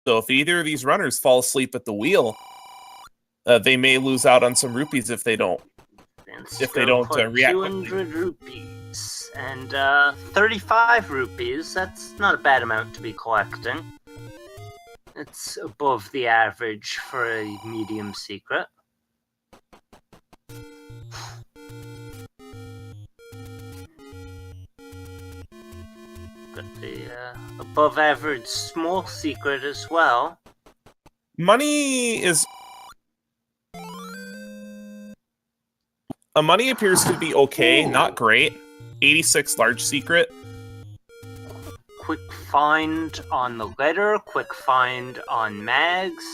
So if either of these runners fall asleep at the wheel, they may lose out on some rupees if they don't. React 200 quickly. rupees and 35 rupees. That's not a bad amount to be collecting. It's above the average for a medium secret. Got the above average small secret as well. Money appears to be okay, not great. 86 large secret. Quick find on the letter, quick find on mags.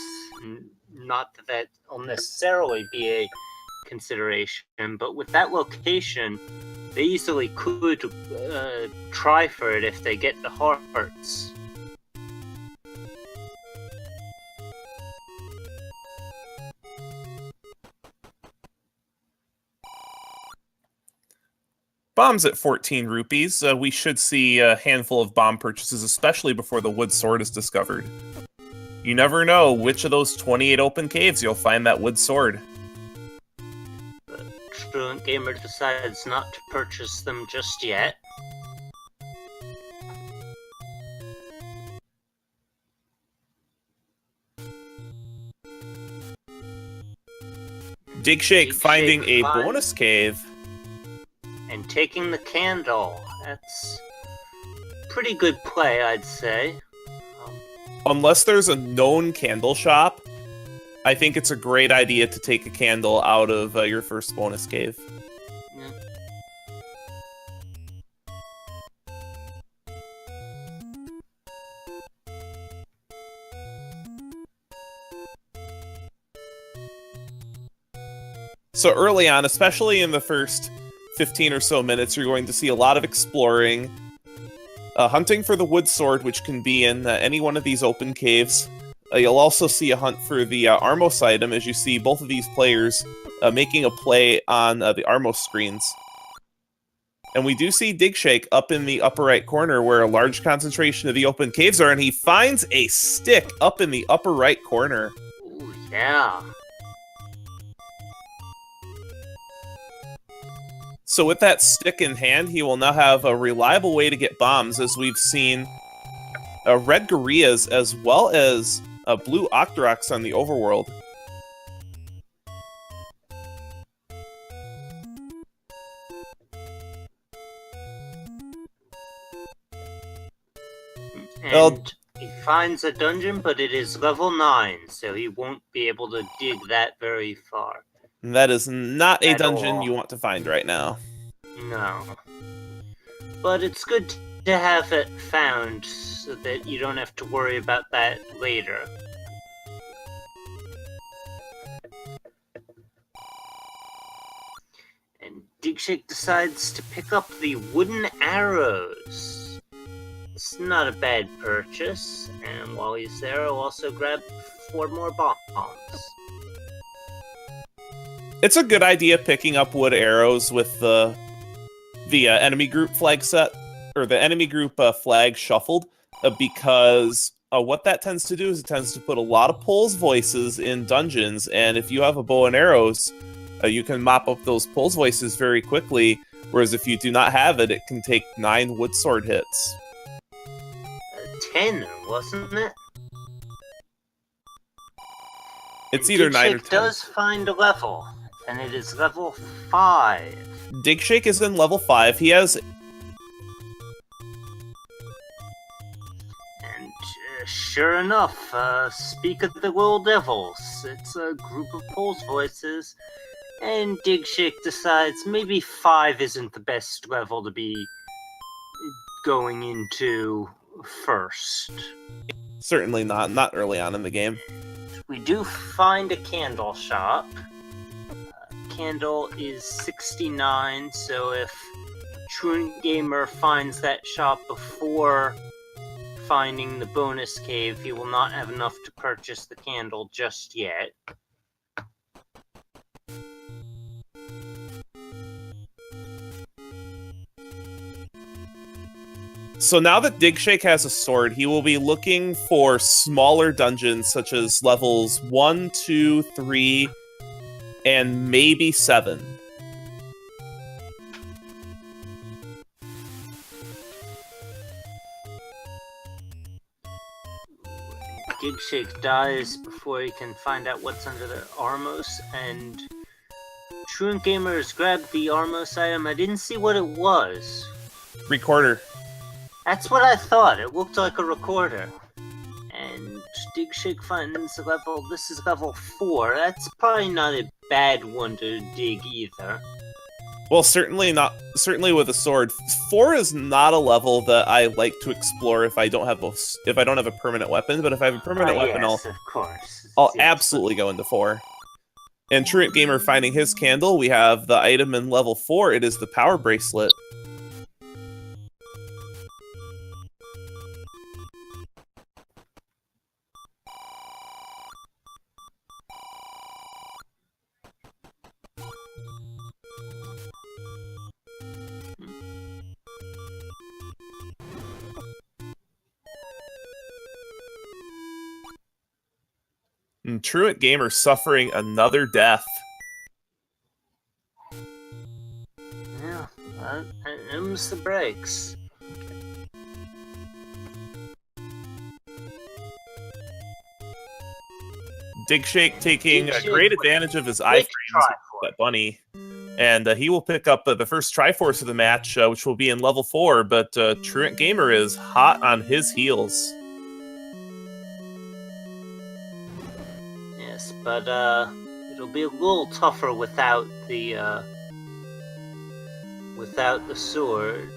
Not that that will necessarily be a consideration, but with that location, they easily could try for it if they get the hearts. Bombs at 14 rupees. We should see a handful of bomb purchases, especially before the wood sword is discovered. You never know which of those 28 open caves you'll find that wood sword. But TruantGamer decides not to purchase them just yet. Digshake finding a bonus cave. And taking the candle. That's pretty good play, I'd say. Unless there's a known candle shop, I think it's a great idea to take a candle out of your first bonus cave. Yeah. So early on, especially in the first 15 or so minutes, you're going to see a lot of exploring, hunting for the wood sword, which can be in any one of these open caves. You'll also see a hunt for the Armos item, as you see both of these players making a play on the Armos screens. And we do see Digshake up in the upper right corner where a large concentration of the open caves are, and he finds a stick up in the upper right corner. Ooh, yeah. So with that stick in hand, he will now have a reliable way to get bombs, as we've seen red Gorillas as well as blue Octoroks on the overworld. And he finds a dungeon, but it is level 9, so he won't be able to dig that very far. That is not a dungeon you want to find right now. No. But it's good to have it found so that you don't have to worry about that later. And Digshake decides to pick up the wooden arrows. It's not a bad purchase, and while he's there, he'll also grab 4 more bombs. It's a good idea picking up wood arrows with the enemy group flag set, or the enemy group flag shuffled, because what that tends to do is it tends to put a lot of pulse voices in dungeons, and if you have a bow and arrows, you can mop up those pulse voices very quickly, whereas if you do not have it, it can take 9 wood sword hits. 10, wasn't it? It's either 9 or 10. Digshake does find a level, and it is level 5. Digshake is in level 5. He has... And sure enough, speak of the little devils. It's a group of pulse voices, and Digshake decides maybe 5 isn't the best level to be going into first. Certainly not early on in the game. We do find a candle shop. Candle is 69, so if TruantGamer finds that shop before finding the bonus cave, he will not have enough to purchase the candle just yet. So now that Digshake has a sword, he will be looking for smaller dungeons such as levels 1, 2, 3, and maybe 7. Digshake dies before he can find out what's under the Armos, and TruantGamer has grabbed the Armos item. I didn't see what it was. Recorder. That's what I thought. It looked like a recorder. And Digshake finds a level. This is level 4. That's probably not a bad one to dig either. Well, certainly not. Certainly with a sword, 4 is not a level that I like to explore if I don't have a permanent weapon. But if I have a permanent weapon, yes, of course. I'll Yes. absolutely go into 4. And TruantGamer finding his candle, we have the item in level 4. It is the power bracelet. And TruantGamer suffering another death. Yeah, them's the breaks. Digshake taking a great advantage of his iframes, that bunny. And he will pick up the first Triforce of the match, which will be in level 4, but TruantGamer is hot on his heels. Yes, but it'll be a little tougher without the sword.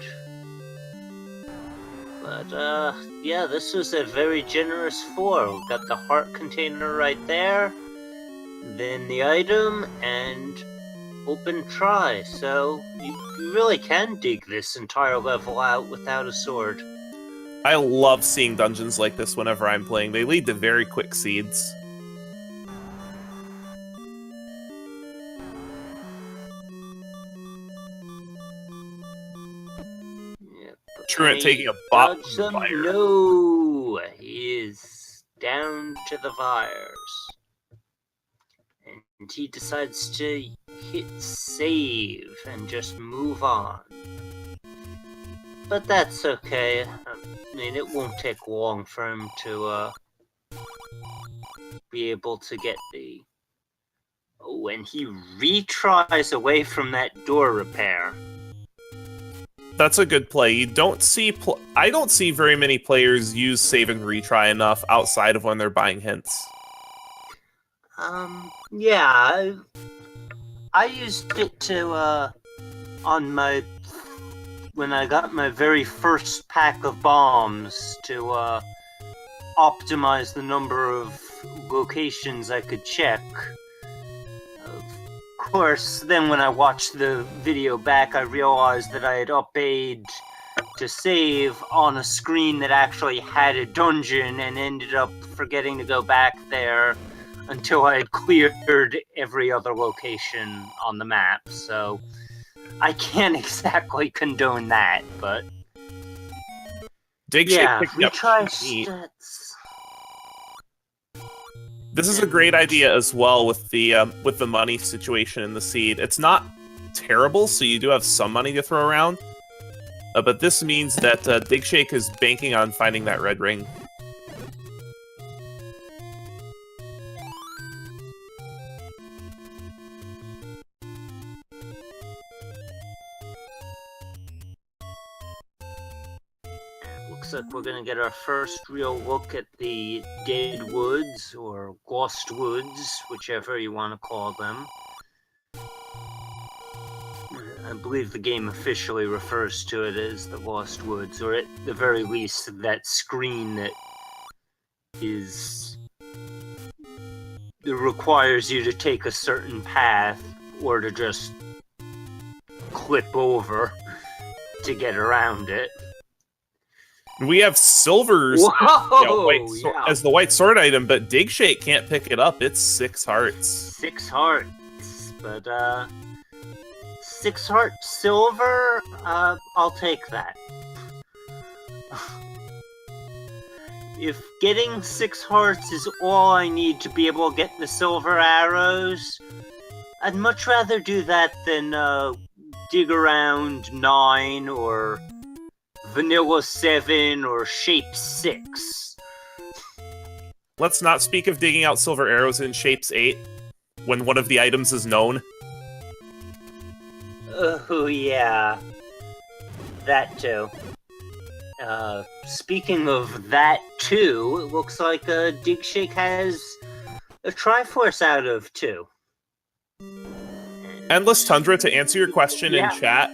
But yeah, this was a very generous 4. We've got the heart container right there, then the item, and open try. So you really can dig this entire level out without a sword. I love seeing dungeons like this whenever I'm playing. They lead to very quick seeds. Truant taking a bot from the fire. No, he is down to the fires. And he decides to hit save and just move on. But that's okay. I mean, it won't take long for him to be able to get the... Oh, and he retries away from that door repair. That's a good play. You don't see... I don't see very many players use save and retry enough outside of when they're buying hints. Yeah. I used it to, on my... When I got my very first pack of bombs to, optimize the number of locations I could check. Of course, then when I watched the video back, I realized that I had obeyed to save on a screen that actually had a dungeon and ended up forgetting to go back there until I had cleared every other location on the map. So I can't exactly condone that, but Digshake yeah, retry stats. This is a great idea as well with the money situation in the seed. It's not terrible, so you do have some money to throw around. But this means that Digshake is banking on finding that red ring. Looks like we're gonna get our first real look at the Dead Woods, or Lost Woods, whichever you want to call them. I believe the game officially refers to it as the Lost Woods, or at the very least, that screen that requires you to take a certain path, or to just clip over to get around it. We have silvers as the white sword item, but Digshake can't pick it up. It's 6 hearts. 6 hearts, but 6 heart silver, I'll take that. If getting 6 hearts is all I need to be able to get the silver arrows, I'd much rather do that than dig around 9 or vanilla 7 or shape 6. Let's not speak of digging out silver arrows in shapes 8 when one of the items is known. Oh yeah, that too. Speaking of that too, it looks like Digshake has a Triforce out of 2. Endless Tundra, to answer your question in chat,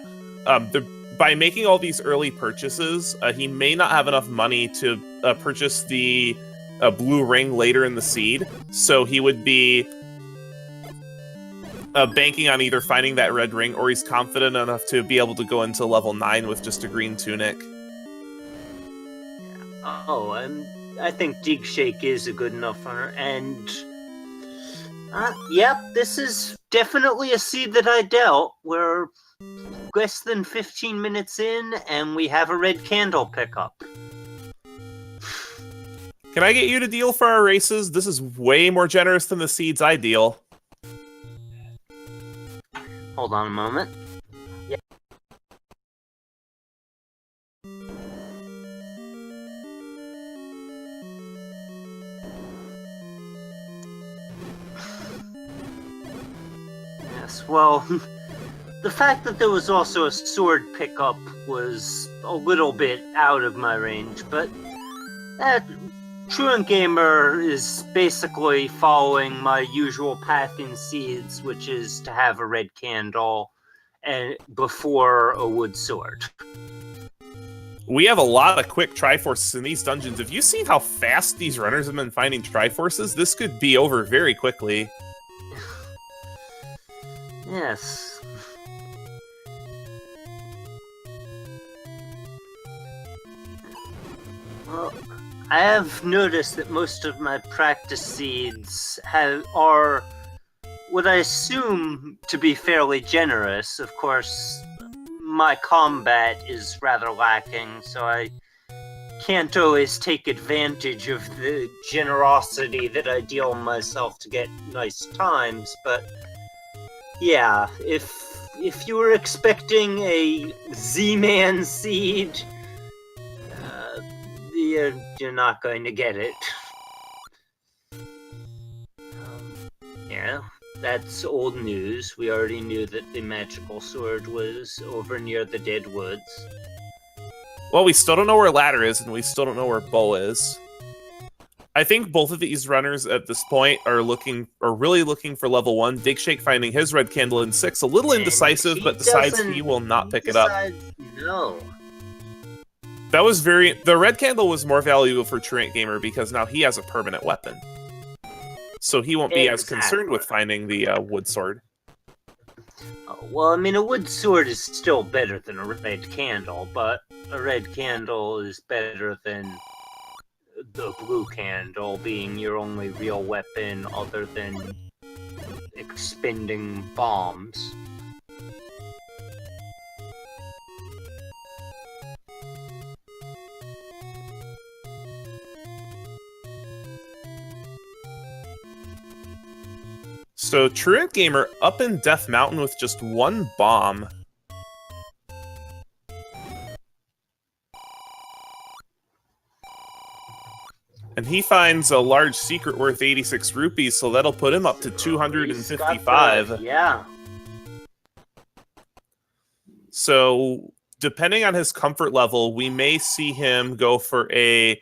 by making all these early purchases, he may not have enough money to purchase the blue ring later in the seed, so he would be banking on either finding that red ring, or he's confident enough to be able to go into level 9 with just a green tunic. Oh, I think Digshake is a good enough runner, and yep, this is definitely a seed that I dealt. We're less than 15 minutes in, and we have a red candle pickup. Can I get you to deal for our races? This is way more generous than the seeds I deal. Hold on a moment. Yeah. Yes, well, the fact that there was also a sword pickup was a little bit out of my range, but TruantGamer is basically following my usual path in seeds, which is to have a red candle and before a wood sword. We have a lot of quick Triforces in these dungeons. Have you seen how fast these runners have been finding Triforces? This could be over very quickly. Yes. Well, I have noticed that most of my practice seeds are what I assume to be fairly generous. Of course, my combat is rather lacking, so I can't always take advantage of the generosity that I deal myself to get nice times, but yeah, if you were expecting a Z-Man seed, you're not going to get it. Yeah, that's old news. We already knew that the magical sword was over near the Dead Woods. Well, we still don't know where Ladder is, and we still don't know where Bow is. I think both of these runners at this point are really looking for level 1. Digshake finding his red candle in 6, a little indecisive, but decides he will not pick it up. No. The red candle was more valuable for TruantGamer because now he has a permanent weapon. So he won't be as concerned with finding the wood sword. Well, I mean, a wood sword is still better than a red candle, but a red candle is better than the blue candle being your only real weapon other than expending bombs. So TruantGamer up in Death Mountain with just 1 bomb. And he finds a large secret worth 86 rupees, so that'll put him up to 255. Yeah. So, depending on his comfort level, we may see him go for a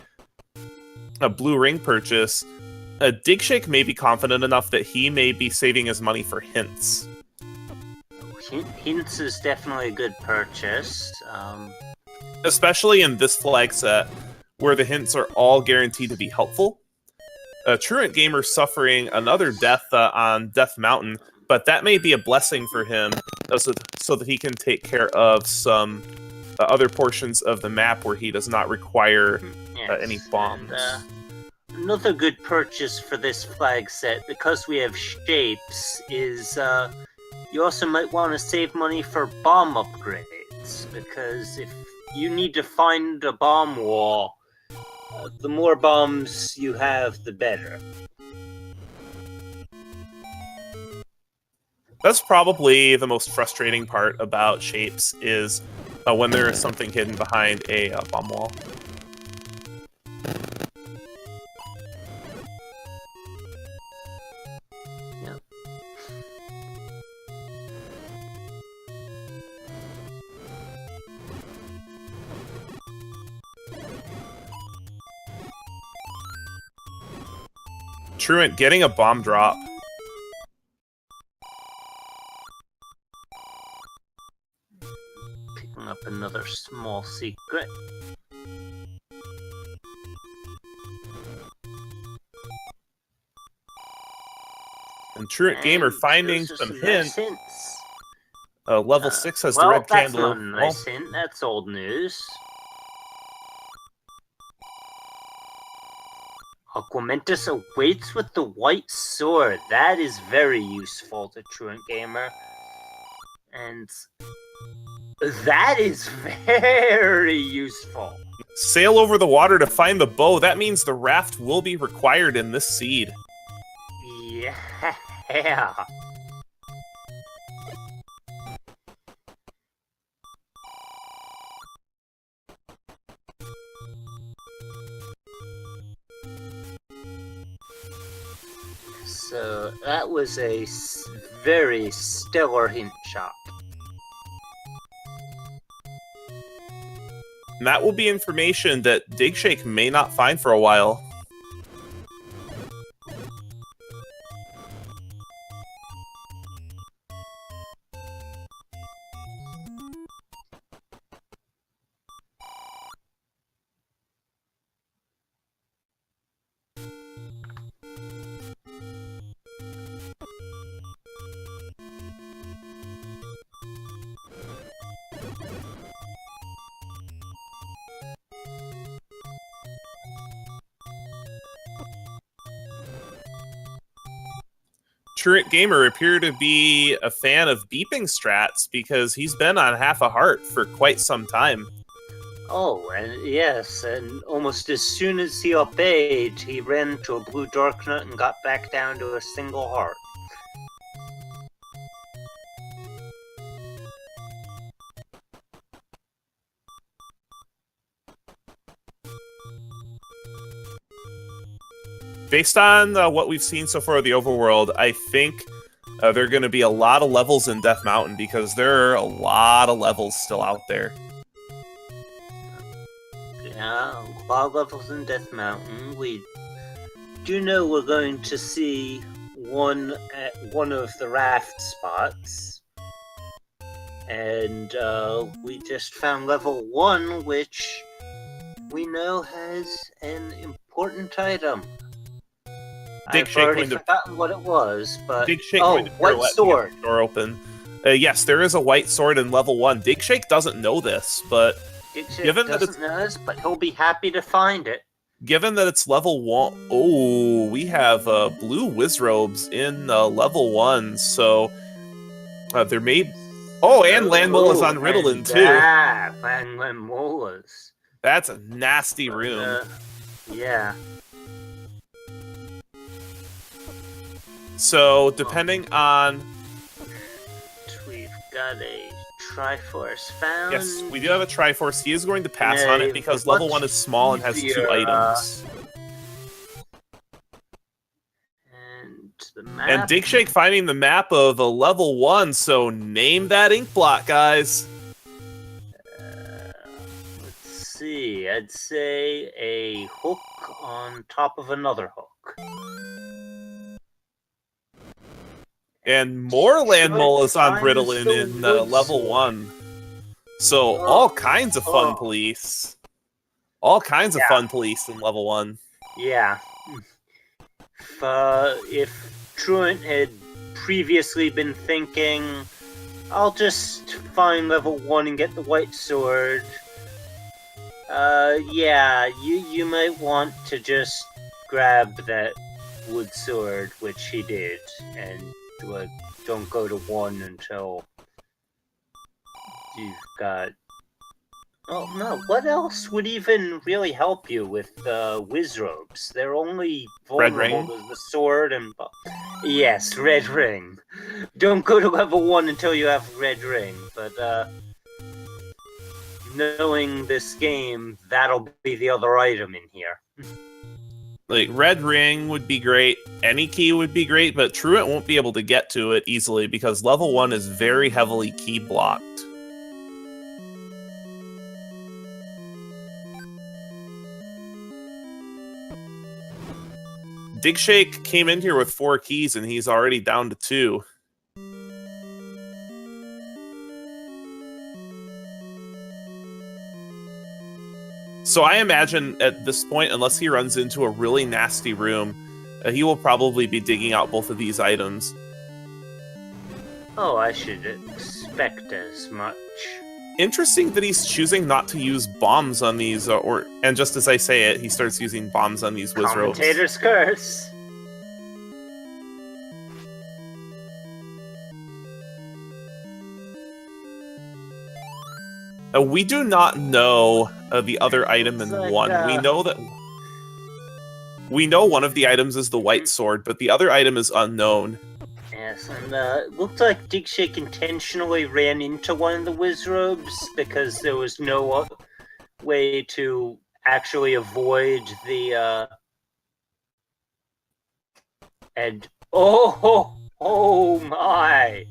blue ring purchase. Digshake may be confident enough that he may be saving his money for hints. Hints is definitely a good purchase. Especially in this flag set, where the hints are all guaranteed to be helpful. TruantGamer suffering another death on Death Mountain, but that may be a blessing for him, so that he can take care of some other portions of the map where he does not require any bombs. And, another good purchase for this flag set, because we have shapes, is you also might want to save money for bomb upgrades, because if you need to find a bomb wall. The more bombs you have, the better. That's probably the most frustrating part about shapes is when there is something hidden behind a bomb wall. Yep. Truant, getting a bomb drop. Picking up another small secret. And TruantGamer finding those are some nice hints. Level 6 has the red that's candle. not a nice hint. That's old news. Aquamentus awaits with the white sword. That is very useful to TruantGamer. And that is very useful. Sail over the water to find the bow. That means the raft will be required in this seed. Yeah. So that was a very stellar hint shot. And that will be information that Digshake may not find for a while. TruantGamer appear to be a fan of beeping strats because he's been on half a heart for quite some time. Oh, and yes, and almost as soon as he obeyed, he ran to a blue dark nut and got back down to a single heart. Based on what we've seen so far of the overworld, I think there are going to be a lot of levels in Death Mountain because there are a lot of levels still out there. Yeah, a lot of levels in Death Mountain. We do know we're going to see one at one of the raft spots. And we just found level 1, which we know has an important item. I've already forgotten what it was, but white sword. Door open. Yes, there is a white sword in level 1. Digshake doesn't know this, but Digshake doesn't know this, but he'll be happy to find it. Given that it's level 1, oh, we have blue Wizrobes in level 1, so there may. Oh, and Landmola's on Ritalin too. Yeah, Landmola's. That's a nasty room. Yeah. So, depending on... We've got a Triforce found. Yes, we do have a Triforce. He is going to pass on it because level 1 is small and has 2 items. And Digshake finding the map of a level 1, so name that ink blot, guys. Let's see. I'd say a hook on top of another hook. And more Landmolas on Ritalin in level 1. So all kinds of fun police. All kinds of fun police in level 1. Yeah. If Truant had previously been thinking, I'll just find level 1 and get the white sword, yeah, you might want to just grab that wood sword, which he did, and don't go to 1 until you've got Oh no, what else would even really help you with whiz robes? They're only Red vulnerable ring. to the sword and... Yes, red ring. Don't go to level 1 until you have red ring, but knowing this game, that'll be the other item in here. Like, red ring would be great, any key would be great, but Truant won't be able to get to it easily because level 1 is very heavily key blocked. Digshake came in here with 4 keys and he's already down to 2. So I imagine at this point, unless he runs into a really nasty room, he will probably be digging out both of these items. Oh, I should expect as much. Interesting that he's choosing not to use bombs on these, and just as I say it, he starts using bombs on these whiz ropes. Commentator's curse. We do not know the other item in It's like, 1. We know one of the items is the white sword, but the other item is unknown. Yes, and it looked like Digshake intentionally ran into one of the whiz robes because there was no way to actually avoid the and oh my!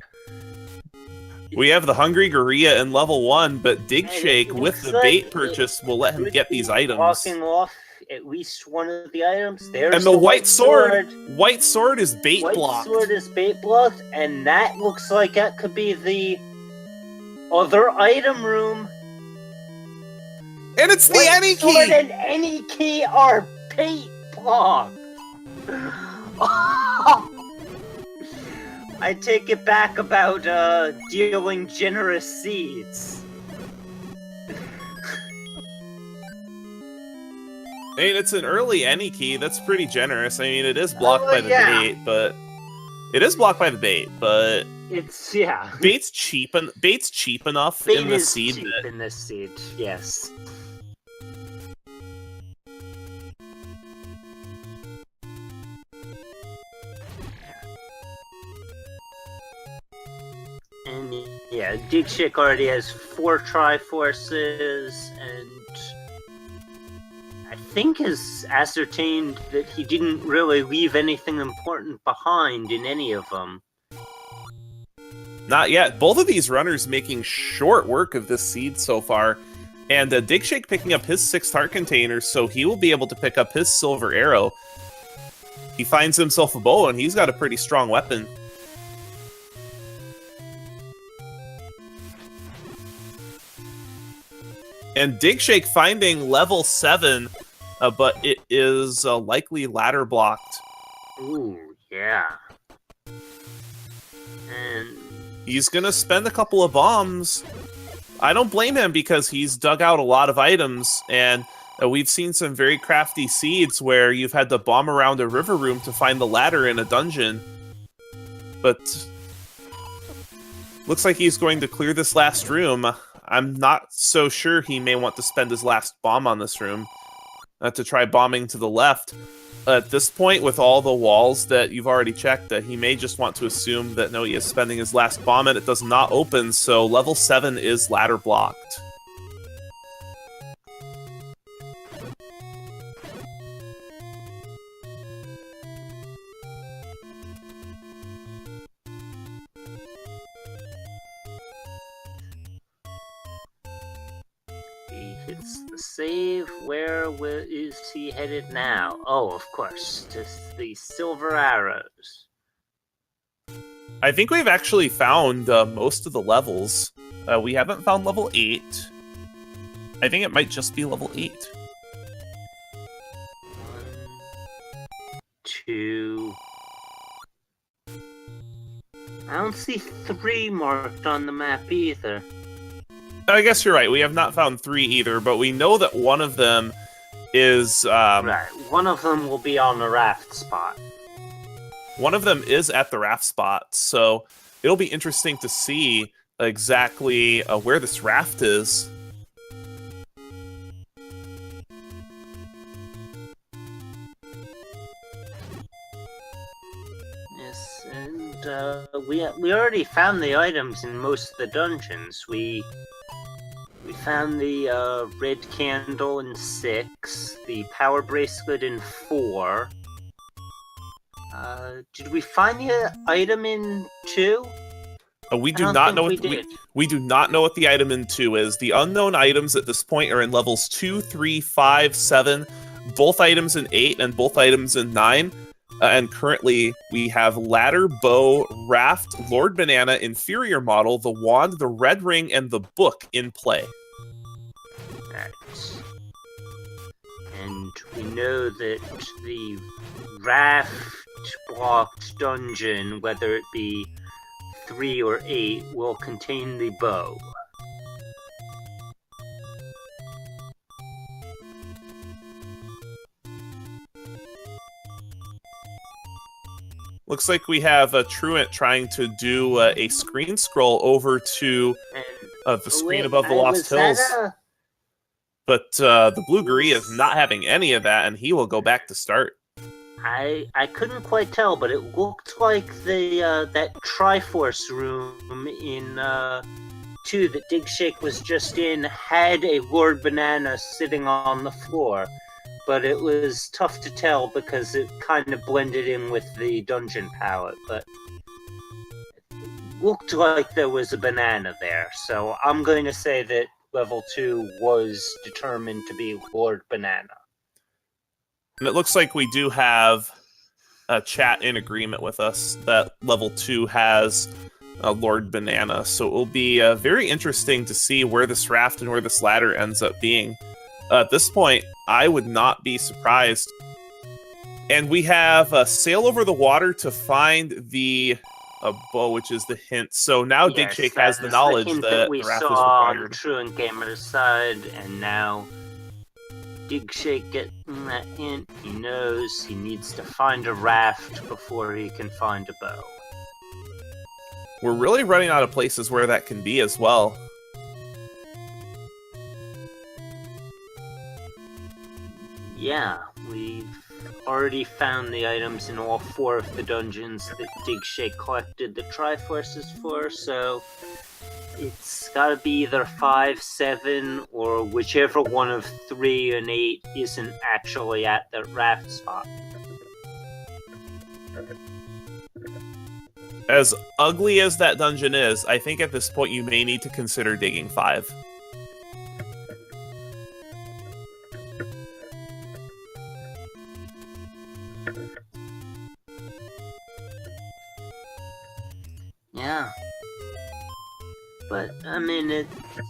We have the Hungry Gorilla in level 1, but Digshake, it with the looks bait like purchase, will let him get these items. Walking off at least one of the items. There's And the white sword! White sword is bait blocked. White sword is bait blocked, and that looks like that could be the other item room. And it's the any key! White sword and any key are bait blocked. I take it back about dealing generous seeds. I mean, it's an early any key. That's pretty generous. I mean, it is blocked by the bait, but bait's cheap enough Bait in the is seed. Cheap in this seed, yes. And yeah, Digshake already has 4 Triforces, and I think has ascertained that he didn't really leave anything important behind in any of them. Not yet. Both of these runners making short work of this seed so far. And Digshake picking up his 6th heart container, so he will be able to pick up his silver arrow. He finds himself a bow, and he's got a pretty strong weapon. And Digshake finding level 7, but it is likely ladder blocked. Ooh, yeah. And he's gonna spend a couple of bombs. I don't blame him because he's dug out a lot of items, and we've seen some very crafty seeds where you've had to bomb around a river room to find the ladder in a dungeon. But looks like he's going to clear this last room. I'm not so sure he may want to spend his last bomb on this room to try bombing to the left. At this point, with all the walls that you've already checked, that he may just want to assume that no, he is spending his last bomb, and it does not open, so level 7 is ladder blocked. he hits the save. Where is he headed now? Oh, of course, to the silver arrows. I think we've actually found most of the levels. We haven't found level 8. I think it might just be level 8. 1, 2. I don't see 3 marked on the map either. I guess you're right. We have not found 3 either, but we know that one of them is... right, one of them will be on the raft spot. One of them is at the raft spot, so it'll be interesting to see exactly where this raft is. Yes, and we already found the items in most of the dungeons. We found the red candle in 6, the power bracelet in 4. Did we find the item in 2? We I do don't not think know we what did. we do not know what the item in 2 is. The unknown items at this point are in levels 2, 3, 5, 7, both items in 8, and both items in 9. And currently, we have ladder, bow, raft, Lord Banana, inferior model, the wand, the red ring, and the book in play. Right. And we know that the raft blocked dungeon, whether it be 3 or 8, will contain the bow. Looks like we have Truant trying to do a screen scroll over to the screen above the Lost Hills. But the Blue-Gurry is not having any of that, and he will go back to start. I couldn't quite tell, but it looked like the that Triforce room in 2 that Digshake was just in had a Lord Banana sitting on the floor, but it was tough to tell because it kind of blended in with the dungeon palette, but it looked like there was a banana there, so I'm going to say that level 2 was determined to be Lord Banana. And it looks like we do have a chat in agreement with us that level 2 has Lord Banana. So it will be very interesting to see where this raft and where this ladder ends up being. At this point, I would not be surprised. And we have sail over the water to find the bow, which is the hint. So now Yes, Digshake has the knowledge that we the raft saw is on required. TruantGamer's side, and now Digshake getting that hint. He knows he needs to find a raft before he can find a bow. We're really running out of places where that can be as well. Yeah, we've already found the items in all 4 of the dungeons that Digshake collected the Triforces for, so it's gotta be either 5, 7, or whichever one of 3 and 8 isn't actually at the raft spot. As ugly as that dungeon is, I think at this point you may need to consider digging 5. Yeah. But, I mean,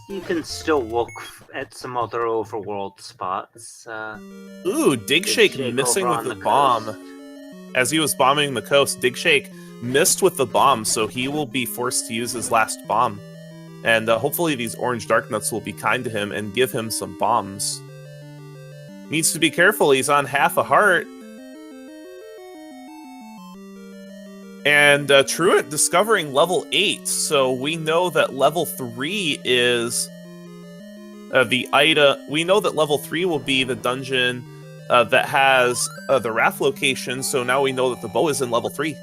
you can still look at some other overworld spots. Ooh, Digshake missing with the bomb. coast. As he was bombing the coast, Digshake missed with the bomb, so he will be forced to use his last bomb. And hopefully these orange dark nuts will be kind to him and give him some bombs. Needs to be careful, he's on half a heart. And Truant discovering level 8, so we know that level 3 is the item. We know that level 3 will be the dungeon that has the raft location, so now we know that the bow is in level 3.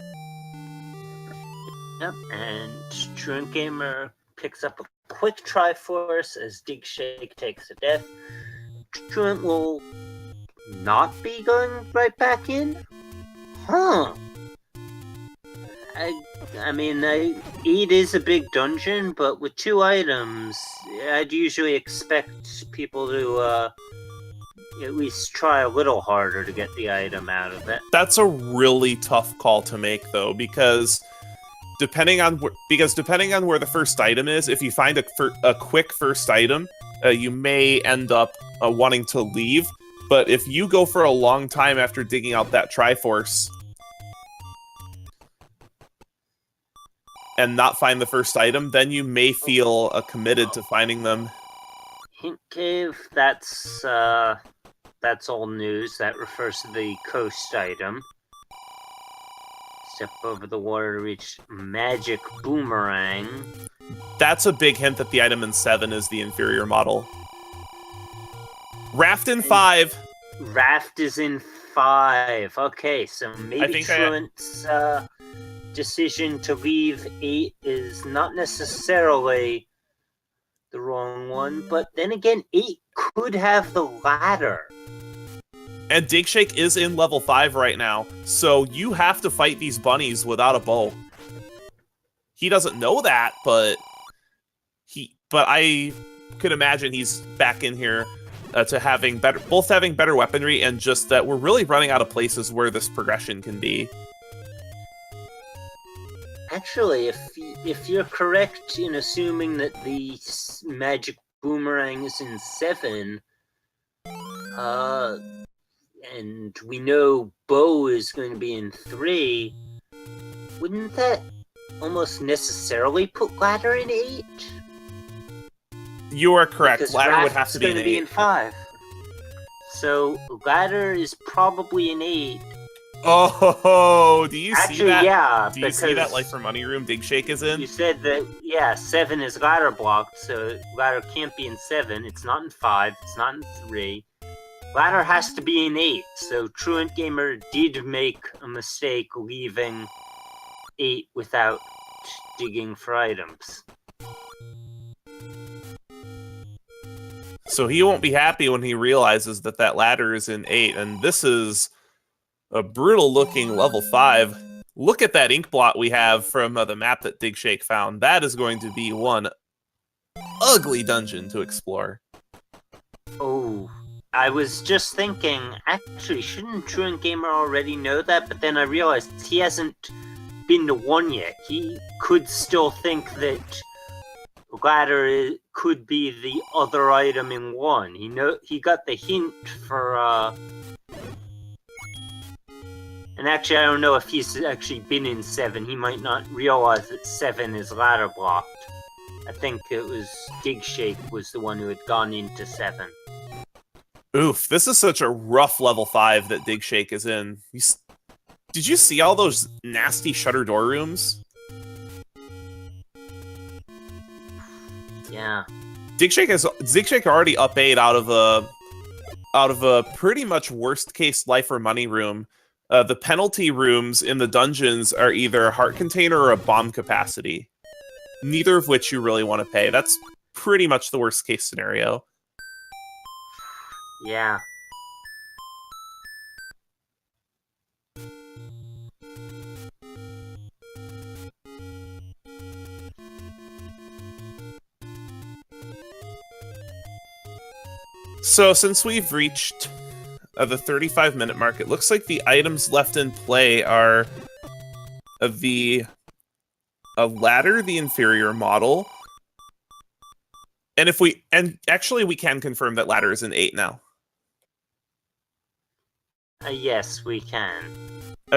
Yep, and TruantGamer picks up a quick Triforce as Digshake takes a death. Truant will not be going right back in? Huh. I mean, 8 is a big dungeon, but with 2 items, I'd usually expect people to at least try a little harder to get the item out of it. That's a really tough call to make, though, because depending on where the first item is, if you find a quick first item, you may end up wanting to leave. But if you go for a long time after digging out that Triforce and not find the first item, then you may feel committed to finding them. Hint Cave, that's old news. That refers to the coast item. Step over the water to reach Magic Boomerang. That's a big hint that the item in 7 is the inferior model. Raft in 5. Raft is in 5. Okay, so maybe Truant's decision to leave 8 is not necessarily the wrong one, but then again, 8 could have the ladder. And Digshake is in level 5 right now, so you have to fight these bunnies without a bow. He doesn't know that, but I could imagine he's back in here to having both having better weaponry and just that we're really running out of places where this progression can be. Actually, if you're correct in assuming that the magic boomerang is in 7, and we know bow is going to be in 3, wouldn't that almost necessarily put ladder in 8? You are correct. Because Ladder would have raft's to be going in to be 8. in 5. So ladder is probably in 8. Oh, do you see that? Yeah. Do you see that Life for Money room Digshake is in? You said that, yeah, 7 is ladder blocked, so ladder can't be in 7. It's not in 5. It's not in 3. Ladder has to be in 8. So TruantGamer did make a mistake leaving 8 without digging for items. So he won't be happy when he realizes that that ladder is in 8, and this is a brutal-looking level 5. Look at that ink blot we have from the map that Digshake found. That is going to be one ugly dungeon to explore. Oh, I was just thinking, actually, shouldn't TruantGamer already know that? But then I realized he hasn't been to 1 yet. He could still think that ladder could be the other item in 1. He got the hint for and actually I don't know if he's actually been in 7. He might not realize that 7 is ladder blocked. I think it was Digshake was the one who had gone into 7. Oof, this is such a rough level 5 that Digshake is in. Did you see all those nasty shutter door rooms? Yeah. Digshake already up 8 out of a pretty much worst case life or money room. The penalty rooms in the dungeons are either a heart container or a bomb capacity. Neither of which you really want to pay. That's pretty much the worst case scenario. Yeah. So since we've reached the 35-minute mark, it looks like the items left in play are a ladder, the inferior model, and actually we can confirm that ladder is in 8 now. Yes, we can.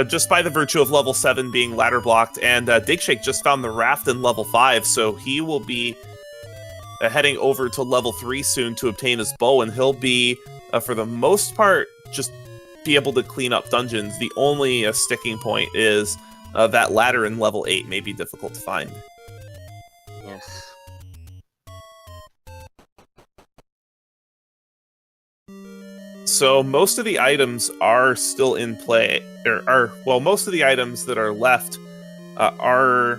Just by the virtue of level 7 being ladder blocked, and Digshake just found the raft in level 5, so he will be heading over to level 3 soon to obtain his bow, and he'll be, for the most part, just be able to clean up dungeons. The only sticking point is that ladder in level 8 may be difficult to find. Yes. So most of the items are still in play, most of the items that are left are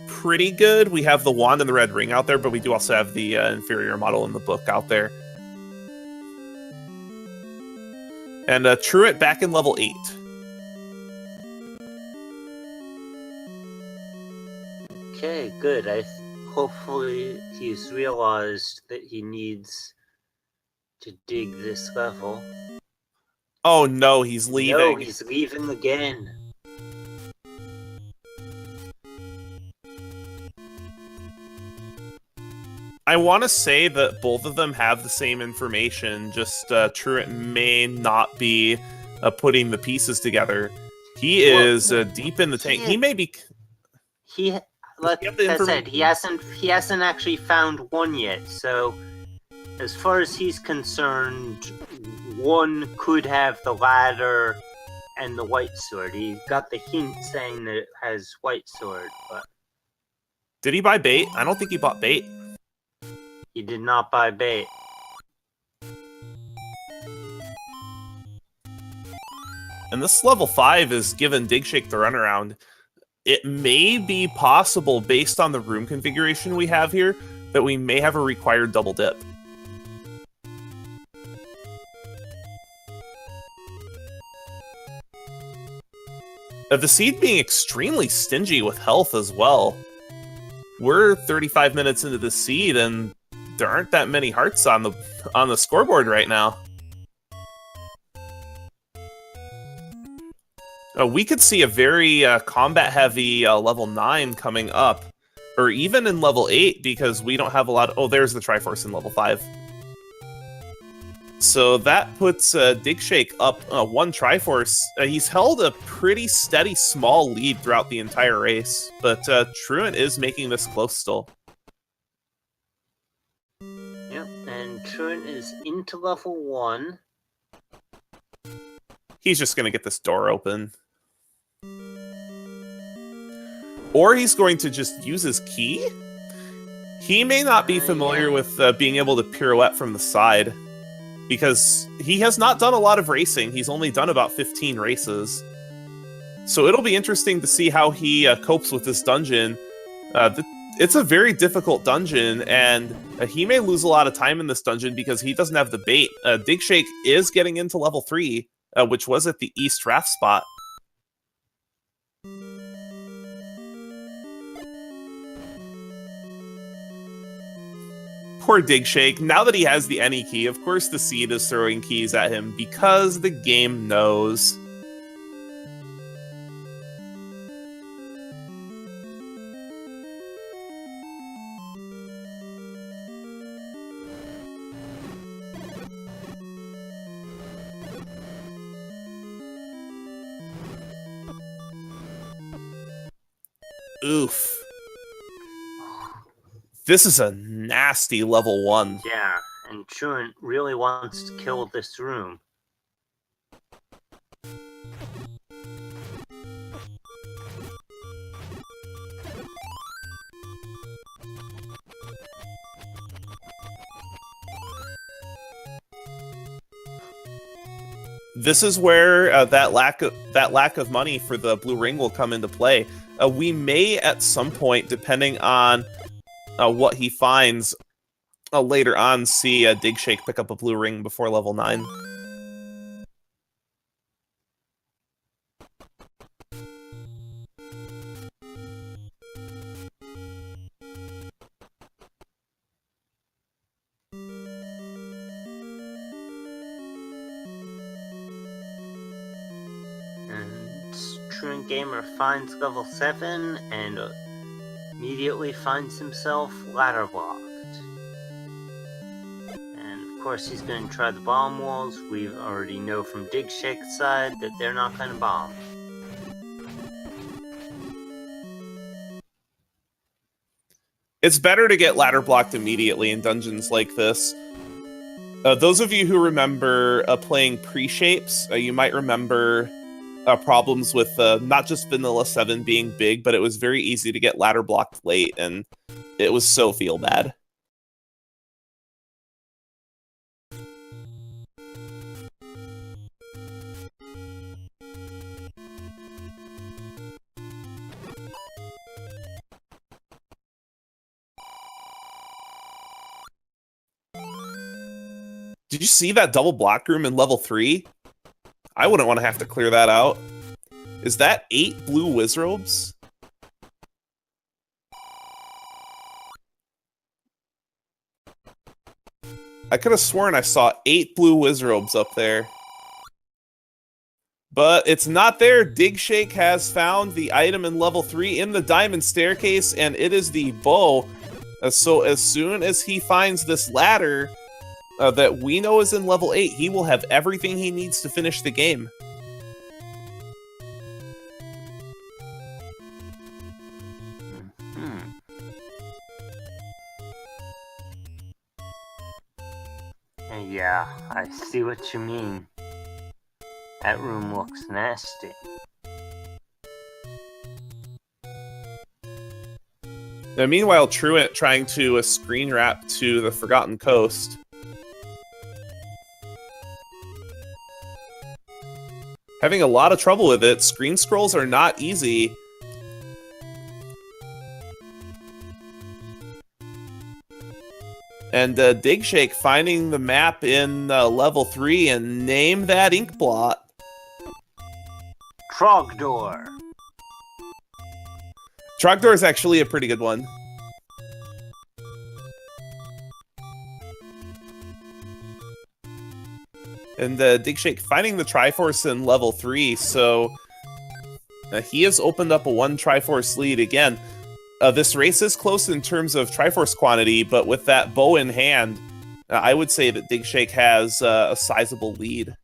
pretty good. We have the wand and the red ring out there, but we do also have the inferior model in the book out there. And Truant back in level 8. Okay, good. Hopefully he's realized that he needs to dig this level. Oh no, he's leaving. No, he's leaving again. I want to say that both of them have the same information, just Truant may not be putting the pieces together. He is deep in the tank. He may be... Like I said, he hasn't actually found 1 yet, so as far as he's concerned, 1 could have the ladder and the white sword. He got the hint saying that it has white sword, but... Did he buy bait? I don't think he bought bait. He did not buy bait. And this level 5 is given Digshake the runaround. It may be possible, based on the room configuration we have here, that we may have a required double dip. The seed being extremely stingy with health as well. We're 35 minutes into the seed, and there aren't that many hearts on the scoreboard right now. We could see a very combat-heavy level 9 coming up, or even in level 8, because we don't have a lot of... Oh, there's the Triforce in level 5. So that puts Digshake up 1 Triforce. He's held a pretty steady small lead throughout the entire race, but Truant is making this close still. Yep, and Truant is into level 1. He's just going to get this door open. Or he's going to just use his key? He may not be familiar with being able to pirouette from the side, because he has not done a lot of racing. He's only done about 15 races. So it'll be interesting to see how he copes with this dungeon. It's a very difficult dungeon, and he may lose a lot of time in this dungeon because he doesn't have the bait. Digshake is getting into level 3, which was at the East Raft spot. Poor Digshake. Now that he has the any key, of course the seed is throwing keys at him because the game knows. Oof. This is a nasty level 1. Yeah, and Truant really wants to kill this room. This is where that lack of money for the blue ring will come into play. We may at some point, depending on what he finds later on, see Digshake pick up a blue ring before level 9. And TruantGamer finds level 7 and immediately finds himself ladder blocked. And of course he's going to try the bomb walls. We already know from Digshake's side that they're not going to bomb. It's better to get ladder blocked immediately in dungeons like this. Those of you who remember playing pre-shapes, you might remember problems with not just Vanilla 7 being big, but it was very easy to get ladder blocked late, and it was so feel bad. Did you see that double block room in level 3? I wouldn't want to have to clear that out. Is that 8 blue wizrobes? I could have sworn I saw 8 blue wizrobes up there. But it's not there. Digshake has found the item in level 3 in the diamond staircase, and it is the bow. So as soon as he finds this ladder that we know is in level 8, he will have everything he needs to finish the game. Yeah, I see what you mean. That room looks nasty. Now, meanwhile, Truant trying to screen wrap to the Forgotten Coast. Having a lot of trouble with it. Screen scrolls are not easy. And Digshake finding the map in level 3 and name that ink blot. Trogdor. Trogdor is actually a pretty good one. And Digshake finding the Triforce in level 3, so he has opened up a 1 Triforce lead again. This race is close in terms of Triforce quantity, but with that bow in hand, I would say that Digshake has a sizable lead.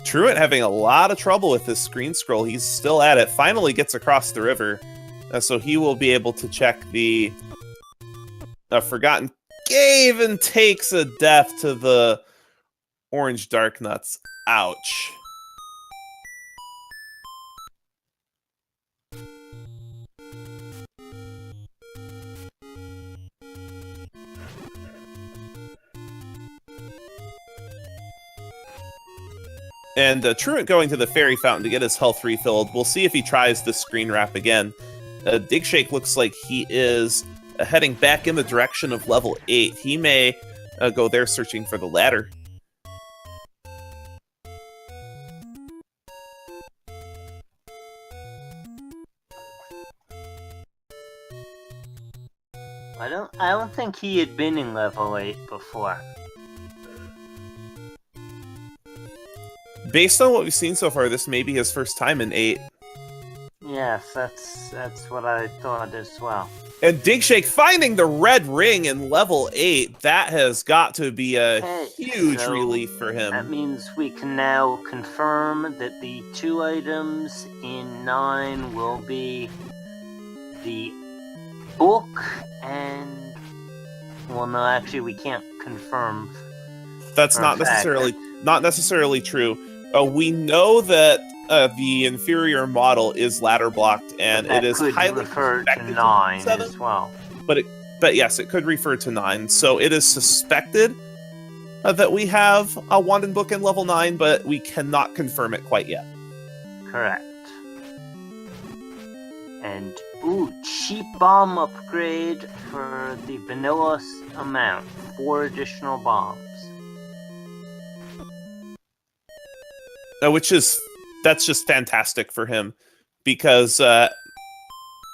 Truant having a lot of trouble with this screen scroll. He's still at it. Finally gets across the river. So he will be able to check the Forgotten Cave and takes a death to the orange dark nuts. Ouch. And Truant going to the fairy fountain to get his health refilled. We'll see if he tries the screen wrap again. Digshake looks like he is heading back in the direction of level 8. He may go there searching for the ladder. I don't think he had been in level 8 before. Based on what we've seen so far, this may be his first time in 8. Yes, that's what I thought as well. And Digshake finding the red ring in level 8, that has got to be a huge relief for him. That means we can now confirm that the 2 items in 9 will be the book and... Well, no, actually we can't confirm. That's not necessarily true. We know that the inferior model is ladder blocked, and it is highly refer to 9 as well. But yes, it could refer to 9. So it is suspected that we have a wand and book in level 9, but we cannot confirm it quite yet. Correct. And cheap bomb upgrade for the vanilla amount. 4 additional bombs. That's just fantastic for him, because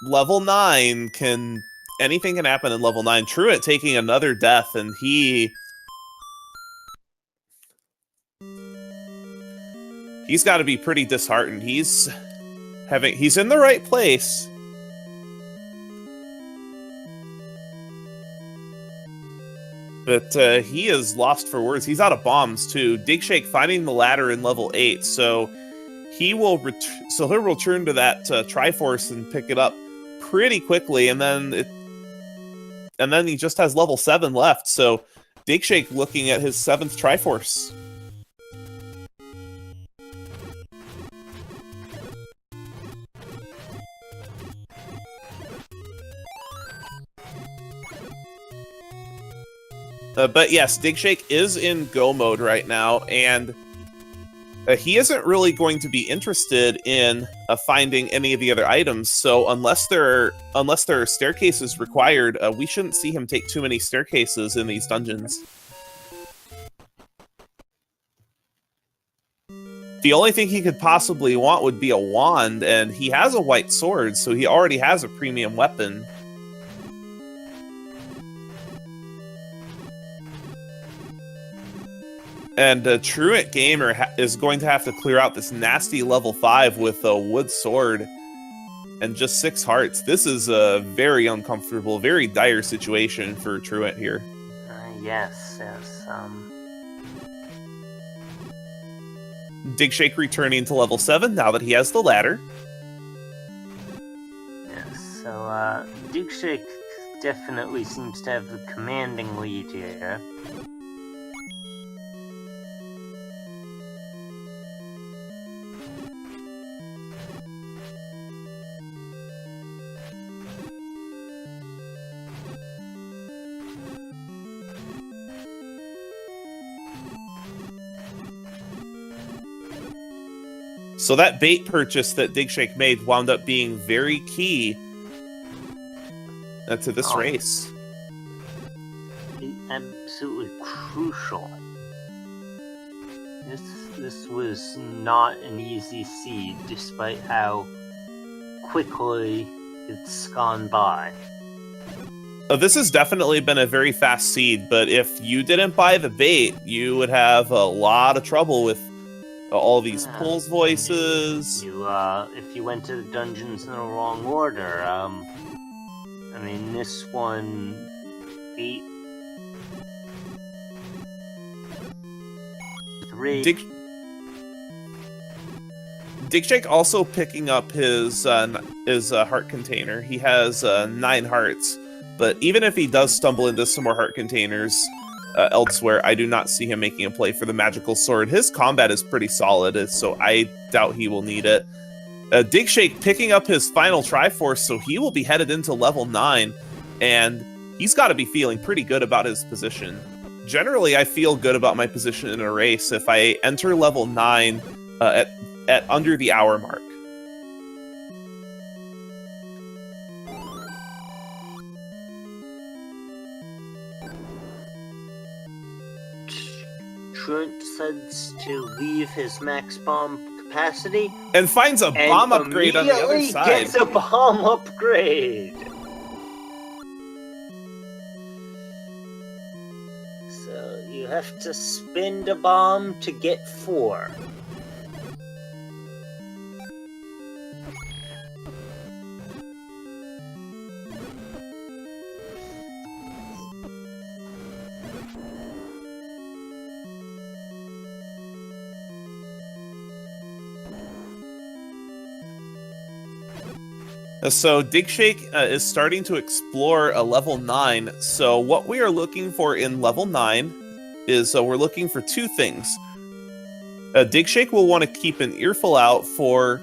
level 9 anything can happen in level 9. Truant taking another death, and he's got to be pretty disheartened. He's in the right place. But he is lost for words. He's out of bombs too. Digshake finding the ladder in level 8, so he'll return to that Triforce and pick it up pretty quickly, and then he just has level 7 left. So Digshake looking at his 7th Triforce. But yes, Digshake is in go mode right now, and he isn't really going to be interested in finding any of the other items. So unless there are staircases required, we shouldn't see him take too many staircases in these dungeons. The only thing he could possibly want would be a wand, and he has a white sword, so he already has a premium weapon. And TruantGamer is going to have to clear out this nasty level 5 with a wood sword and just 6 hearts. This is a very uncomfortable, very dire situation for Truant here. Yes. Digshake returning to level 7 now that he has the ladder. Yes, so Digshake definitely seems to have the commanding lead here. So that bait purchase that Digshake made wound up being very key to this race. Absolutely crucial. This was not an easy seed, despite how quickly it's gone by. This has definitely been a very fast seed, but if you didn't buy the bait, you would have a lot of trouble with all these pulls voices. If you went to the dungeons in the wrong order, I mean, this one beat 3. Digshake also picking up his heart container. He has 9 hearts, but even if he does stumble into some more heart containers elsewhere, I do not see him making a play for the magical sword. His combat is pretty solid, so I doubt he will need it. Digshake picking up his final Triforce, so he will be headed into level 9, and he's got to be feeling pretty good about his position. Generally, I feel good about my position in a race if I enter level 9 at under the hour mark. Truant decides to leave his max bomb capacity and finds a bomb upgrade on the other side. Gets a bomb upgrade. So you have to spend a bomb to get 4. So Digshake is starting to explore a level 9. So what we are looking for in level 9 is we're looking for 2 things. Digshake will want to keep an earful out for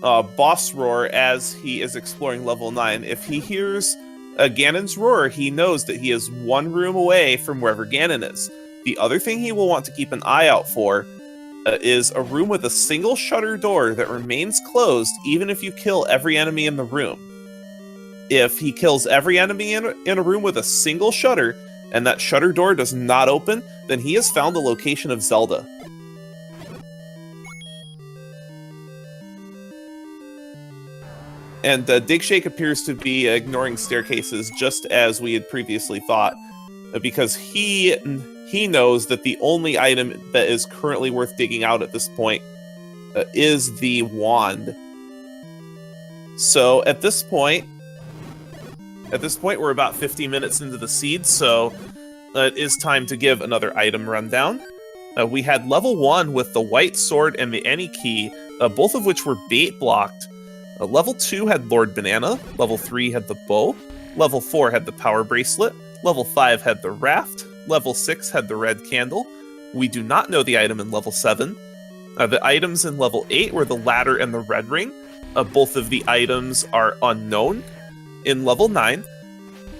boss roar as he is exploring level 9. If he hears Ganon's roar, he knows that he is 1 room away from wherever Ganon is. The other thing he will want to keep an eye out for is a room with a single shutter door that remains closed even if you kill every enemy in the room. If he kills every enemy in a room with a single shutter, and that shutter door does not open, then he has found the location of Zelda. And Digshake appears to be ignoring staircases just as we had previously thought, because he knows that the only item that is currently worth digging out at this point is the wand. So at this point we're about 50 minutes into the seed, so it is time to give another item rundown. We had level 1 with the white sword and the any key, both of which were bait blocked. Level 2 had Lord Banana, level 3 had the bow, level 4 had the power bracelet, level 5 had the raft, level 6 had the red candle. We do not know the item in level 7. The items in level 8 were the ladder and the red ring. Both of the items are unknown. In level 9,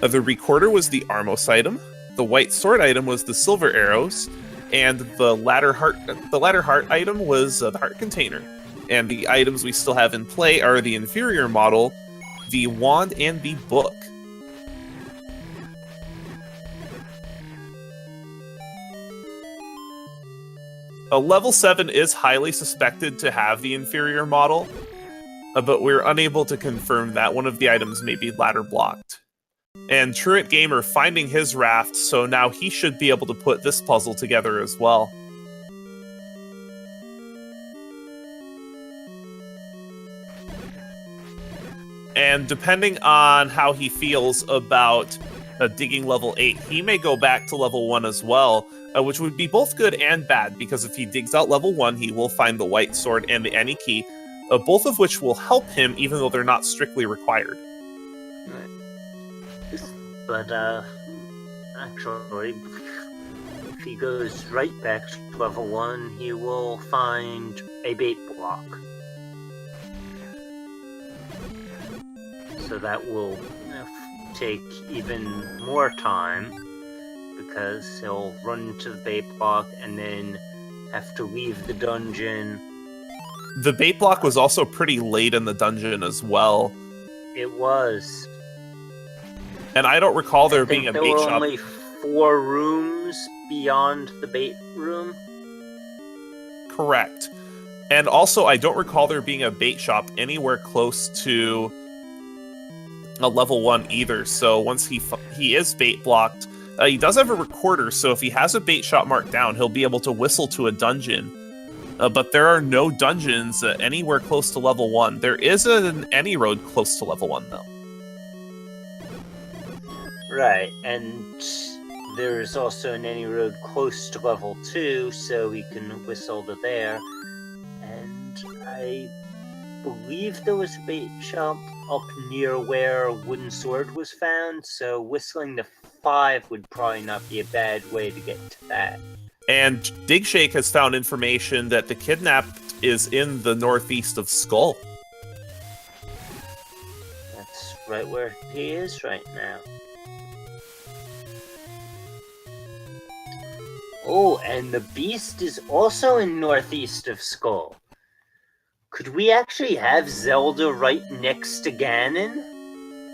the recorder was the Armos item, the white sword item was the silver arrows, and the ladder heart item was the heart container. And the items we still have in play are the inferior model, the wand, and the book. Level 7 is highly suspected to have the inferior model, but we're unable to confirm that. One of the items may be ladder blocked. And TruantGamer finding his raft, so now he should be able to put this puzzle together as well. And depending on how he feels about digging level 8, he may go back to level 1 as well, which would be both good and bad, because if he digs out level 1, he will find the white sword and the any key, both of which will help him, even though they're not strictly required. But, actually, if he goes right back to level 1, he will find a bait block. So that will take even more time, because he'll run to the bait block and then have to leave the dungeon The bait block was also pretty late in the dungeon as well. It was. And I don't recall there being a bait shop. There were only 4 rooms beyond the bait room. Correct. And also, I don't recall there being a bait shop anywhere close to a level 1 either. So once he is bait blocked, he does have a recorder, so if he has a bait shop marked down, he'll be able to whistle to a dungeon. But there are no dungeons anywhere close to level 1. There is an any road close to level 1, though. Right, and there's also an any road close to level 2, so he can whistle to there. And I believe there was a bait shop up near where Wooden Sword was found, so whistling to 5 would probably not be a bad way to get to that. And Digshake has found information that the kidnapped is in the northeast of Skull. That's right where he is right now. Oh, and the beast is also in northeast of Skull. Could we actually have Zelda right next to Ganon?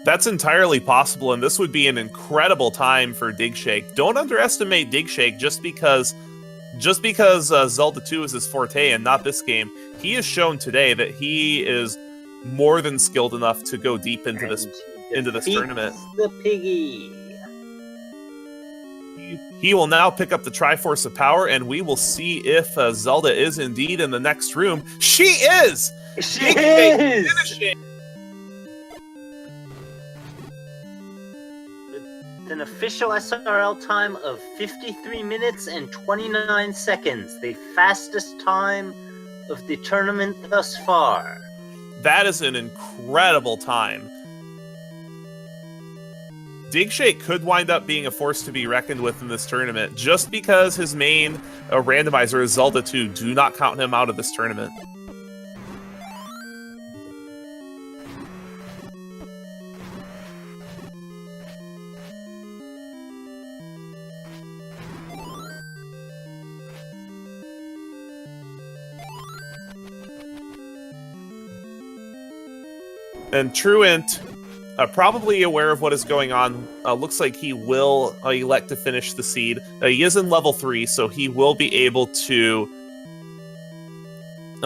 That's entirely possible, and this would be an incredible time for Digshake. Don't underestimate Digshake just because Zelda 2 is his forte and not this game. He has shown today that he is more than skilled enough to go deep into this tournament. The piggy. He will now pick up the Triforce of Power, and we will see if Zelda is indeed in the next room. She is! She is! Finishing. With an official SRL time of 53 minutes and 29 seconds, the fastest time of the tournament thus far. That is an incredible time. Digshake could wind up being a force to be reckoned with in this tournament, just because his main randomizer is Zelda 2. Do not count him out of this tournament. And Truant, probably aware of what is going on, looks like he will elect to finish the seed. He is in level 3, so he will be able to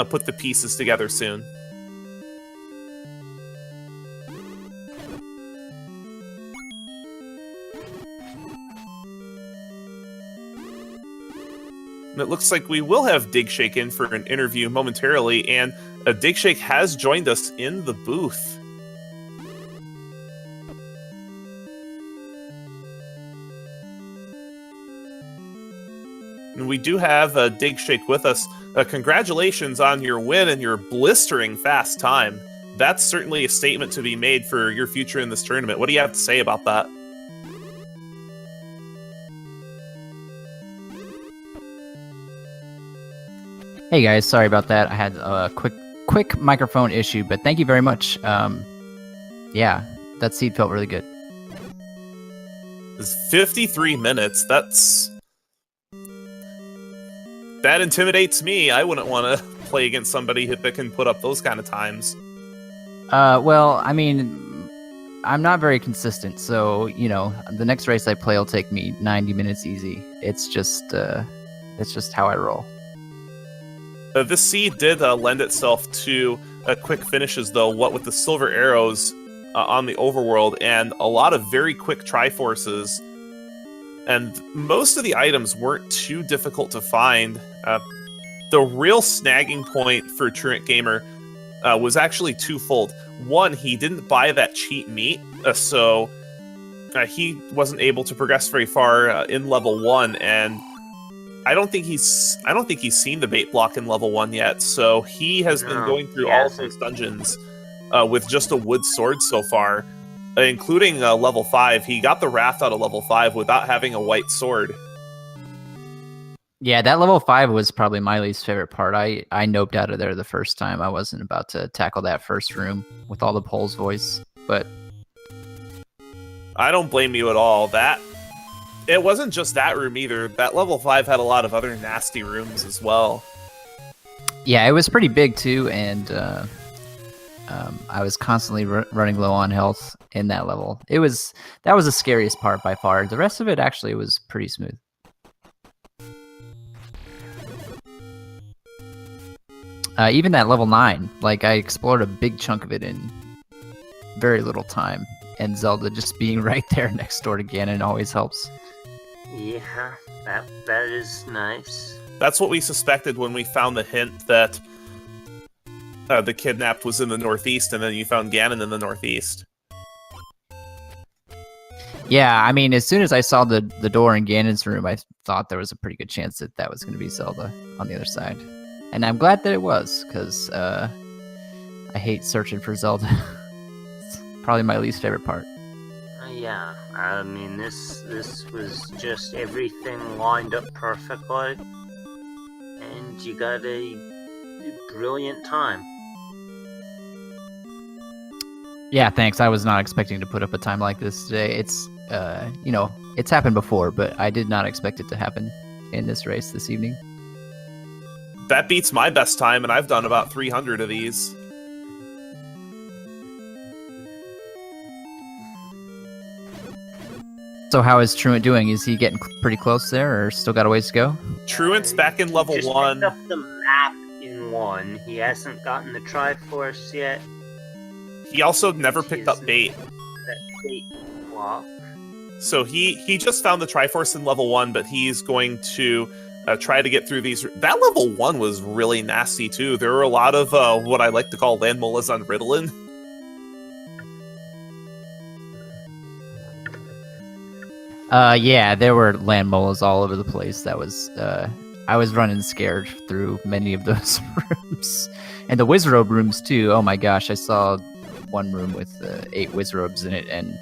put the pieces together soon. And it looks like we will have Digshake in for an interview momentarily, and Digshake has joined us in the booth. And we do have Digshake with us. Congratulations on your win and your blistering fast time. That's certainly a statement to be made for your future in this tournament. What do you have to say about that? Hey guys, sorry about that. I had a quick microphone issue, but thank you very much. Yeah, that seed felt really good. It's 53 minutes. That intimidates me. I wouldn't want to play against somebody that can put up those kind of times. Well, I mean, I'm not very consistent, so, you know, the next race I play will take me 90 minutes easy. It's just how I roll. This seed did lend itself to quick finishes, though, what with the silver arrows on the overworld and a lot of very quick Triforces. And most of the items weren't too difficult to find. The real snagging point for TruantGamer was actually twofold. One, he didn't buy that cheat meat, so he wasn't able to progress very far in level 1, and I don't think he's seen the bait block in level 1 yet. So he has been going through all of those dungeons with just a wood sword so far. Including level 5. He got the raft out of level 5 without having a white sword. Yeah, that level 5 was probably my least favorite part. I noped out of there the first time. I wasn't about to tackle that first room with all the Pole's voice, but I don't blame you at all. It wasn't just that room either. That level 5 had a lot of other nasty rooms as well. Yeah, it was pretty big too, and I was constantly running low on health in that level. That was the scariest part by far. The rest of it actually was pretty smooth. Even that level 9, like I explored a big chunk of it in very little time, and Zelda just being right there next door to Ganon always helps. Yeah, that is nice. That's what we suspected when we found the hint that the kidnapped was in the northeast, and then you found Ganon in the northeast. Yeah, I mean, as soon as I saw the door in Ganon's room, I thought there was a pretty good chance that that was going to be Zelda on the other side. And I'm glad that it was, because I hate searching for Zelda. It's probably my least favorite part. Yeah, I mean, this was just everything lined up perfectly, and you got a brilliant time. Yeah, thanks. I was not expecting to put up a time like this today. It's, it's happened before, but I did not expect it to happen in this race this evening. That beats my best time, and I've done about 300 of these. So how is Truant doing? Is he getting pretty close there, or still got a ways to go? Truant's back in level He just 1. picked up the map in 1. He hasn't gotten the Triforce yet. He also never picked up bait. That bait block. So he just found the Triforce in level 1, but he's going to try to get through these. That level 1 was really nasty, too. There were a lot of what I like to call land molas on Ritalin. Yeah, there were land molas all over the place. That was, I was running scared through many of those rooms. And the Wizrobe rooms, too. Oh my gosh, I saw one room with 8 Wizrobes in it, and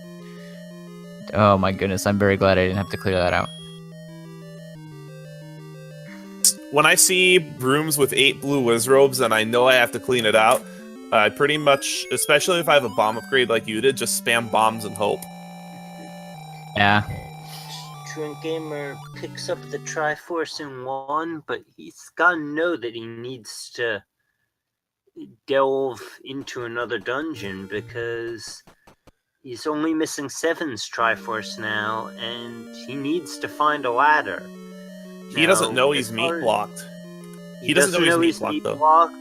oh my goodness, I'm very glad I didn't have to clear that out. When I see rooms with 8 blue Wizrobes and I know I have to clean it out, I pretty much, especially if I have a bomb upgrade like you did, just spam bombs and hope. Yeah. TruantGamer picks up the Triforce in 1, but he's gotta know that he needs to delve into another dungeon, because he's only missing 7's Triforce now, and he needs to find a ladder. He doesn't know he's meat blocked. He doesn't know he's meat blocked,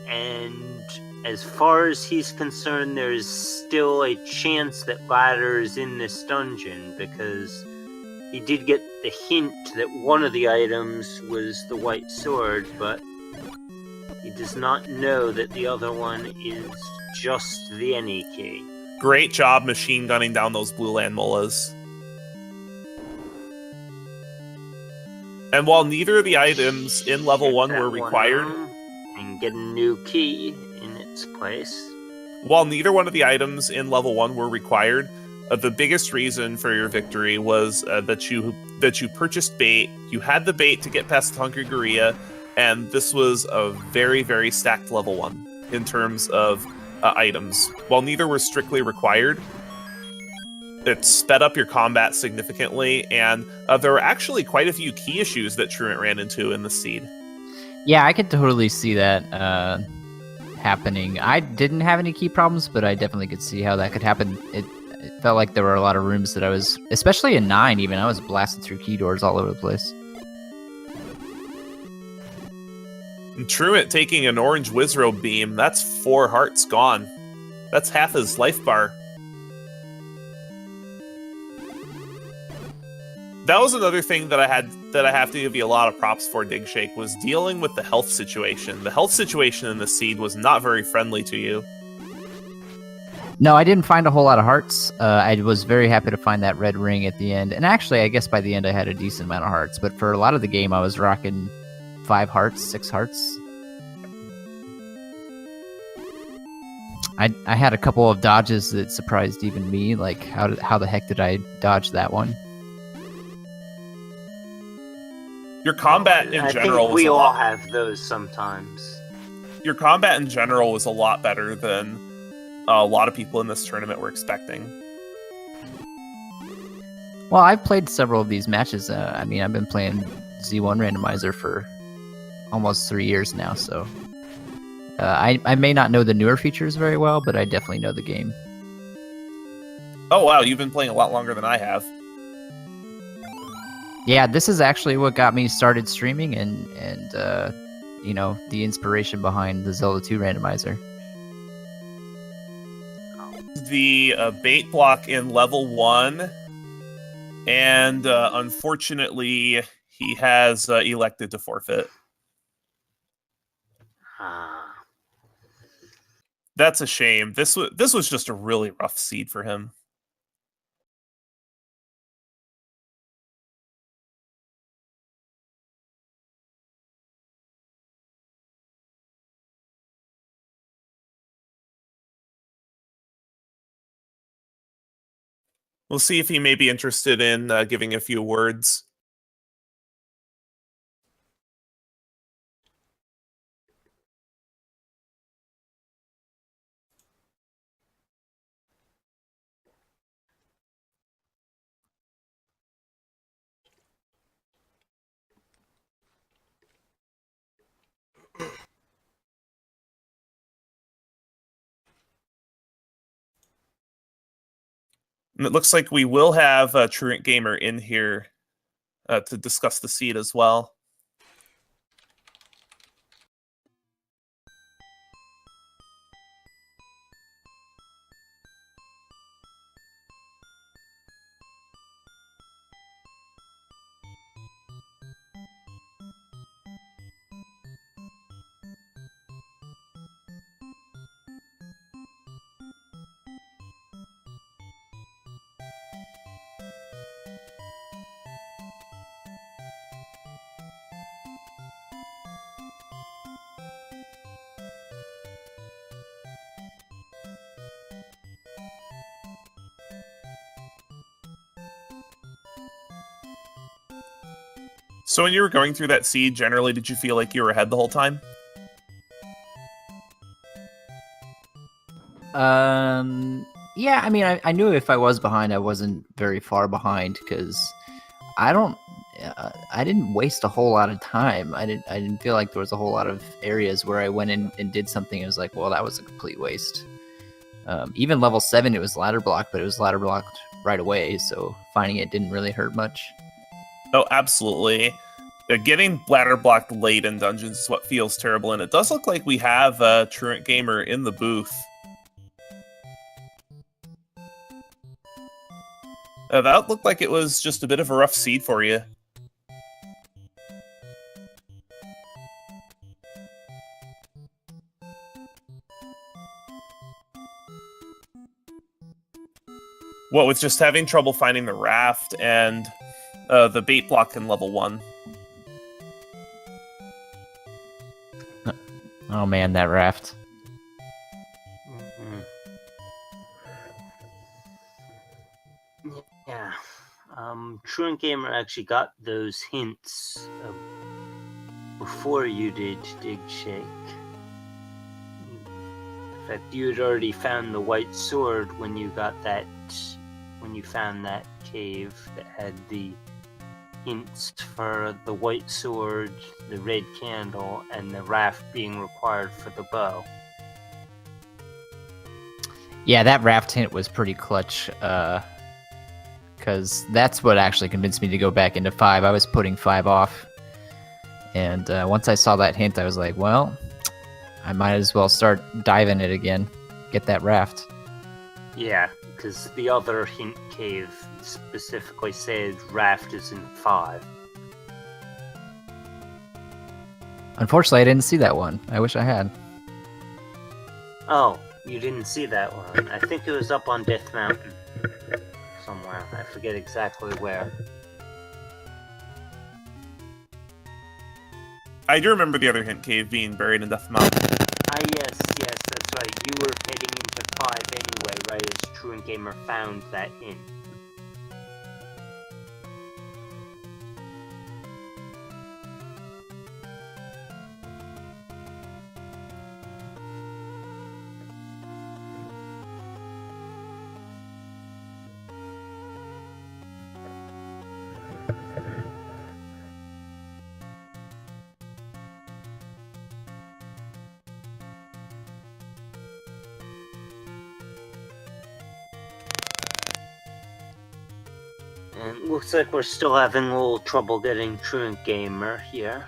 and as far as he's concerned, there's still a chance that ladder is in this dungeon, because he did get the hint that one of the items was the white sword, but he does not know that the other one is just the any key. Great job machine gunning down those blue land molas. And while neither of the items in level 1 were required, and get a new key in its place. While neither one of the items in level 1 were required, the biggest reason for your victory was that you purchased bait. You had the bait to get past the Hungry Gorilla, and this was a very, very stacked level 1 in terms of items. While neither were strictly required, it sped up your combat significantly, and there were actually quite a few key issues that Truant ran into in the seed. Yeah, I could totally see that happening. I didn't have any key problems, but I definitely could see how that could happen. It felt like there were a lot of rooms that I was, especially in 9 even, I was blasting through key doors all over the place. And Truant taking an orange Wizrobe beam, that's 4 hearts gone. That's half his life bar. That was another thing that I have to give you a lot of props for, Digshake, was dealing with the health situation. The health situation in the seed was not very friendly to you. No, I didn't find a whole lot of hearts. I was very happy to find that red ring at the end. And actually, I guess by the end I had a decent amount of hearts. But for a lot of the game, I was rocking 5 hearts, 6 hearts. I had a couple of dodges that surprised even me. Like, how the heck did I dodge that one? Your combat in general was we all have those sometimes. Your combat in general was a lot better than a lot of people in this tournament were expecting. Well, I've played several of these matches. I mean, I've been playing Z1 Randomizer for almost 3 years now, so I may not know the newer features very well, but I definitely know the game. Oh wow, you've been playing a lot longer than I have. Yeah, this is actually what got me started streaming and you know, the inspiration behind the Zelda 2 randomizer. The bait block in level 1, and unfortunately, he has elected to forfeit. Ah. That's a shame. This was just a really rough seed for him. We'll see if he may be interested in giving a few words. And it looks like we will have TruantGamer in here to discuss the seed as well. So when you were going through that seed, generally, did you feel like you were ahead the whole time? Yeah, I mean, I knew if I was behind, I wasn't very far behind because I didn't waste a whole lot of time. I didn't feel like there was a whole lot of areas where I went in and did something. It was like, well, that was a complete waste. Even level 7, it was ladder block, but it was ladder blocked right away, so finding it didn't really hurt much. Oh, absolutely. Getting ladder blocked late in dungeons is what feels terrible, and it does look like we have TruantGamer in the booth. That looked like it was just a bit of a rough seed for you. What with just having trouble finding the raft and the bait block in level 1. Oh man, that raft. Yeah. TruantGamer actually got those hints before you did Digshake. In fact, you had already found the white sword when you found that cave that had the hints for the white sword, the red candle, and the raft being required for the bow. Yeah, that raft hint was pretty clutch, because that's what actually convinced me to go back into 5. I was putting 5 off, and once I saw that hint, I was like, well, I might as well start diving it again, get that raft. Yeah, because the other hint cave specifically said raft is in 5. Unfortunately, I didn't see that one. I wish I had. Oh, you didn't see that one. I think it was up on Death Mountain. Somewhere. I forget exactly where. I do remember the other hint cave being buried in Death Mountain. Yes, that's right. You were heading into 5 anyway, right as TruantGamer found that hint. And it looks like we're still having a little trouble getting TruantGamer here.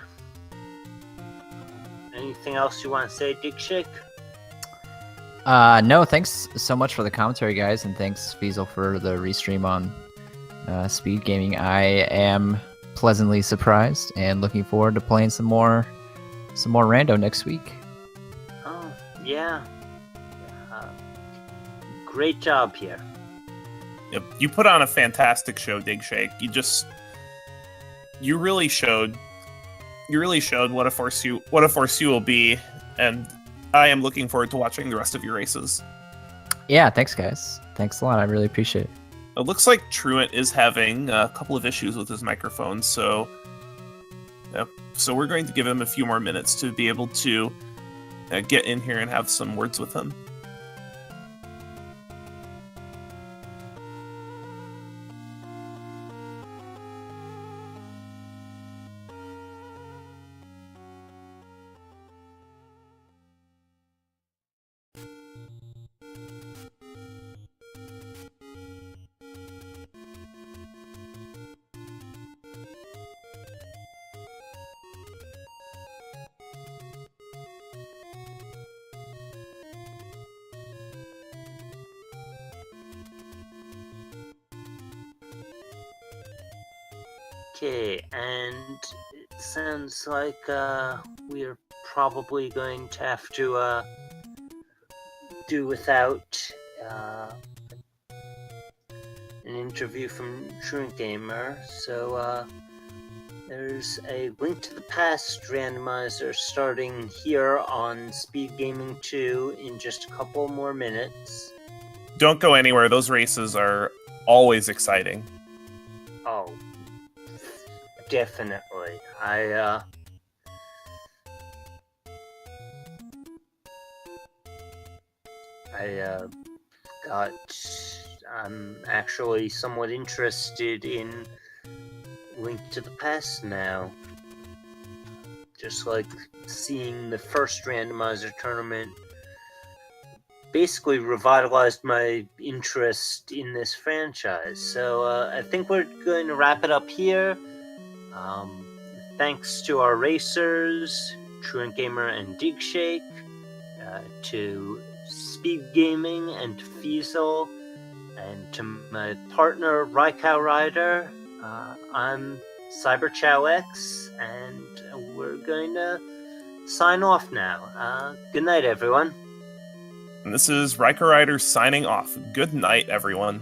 Anything else you want to say, Digshake? No, thanks so much for the commentary, guys, and thanks, Fiesel, for the restream on speed gaming. I am pleasantly surprised and looking forward to playing some more rando next week. Oh, yeah. Great job here. Yep. You put on a fantastic show, Digshake. You really showed what a force you will be, and I am looking forward to watching the rest of your races. Yeah, thanks, guys. Thanks a lot. I really appreciate it. It looks like Truant is having a couple of issues with his microphone, so we're going to give him a few more minutes to be able to get in here and have some words with him. Okay, and it sounds like we're probably going to have to do without an interview from TruantGamer. So there's a Link to the Past randomizer starting here on Speed Gaming 2 in just a couple more minutes. Don't go anywhere. Those races are always exciting. Oh, definitely. I'm actually somewhat interested in Link to the Past now. Just like seeing the first randomizer tournament basically revitalized my interest in this franchise. So I think we're going to wrap it up here. Thanks to our racers, TruantGamer and Digshake, to Speed Gaming and Fiesel, and to my partner Raikau Rider. I'm CyberChowX, and we're going to sign off now. Good night, everyone. And this is Riker Rider signing off. Good night, everyone.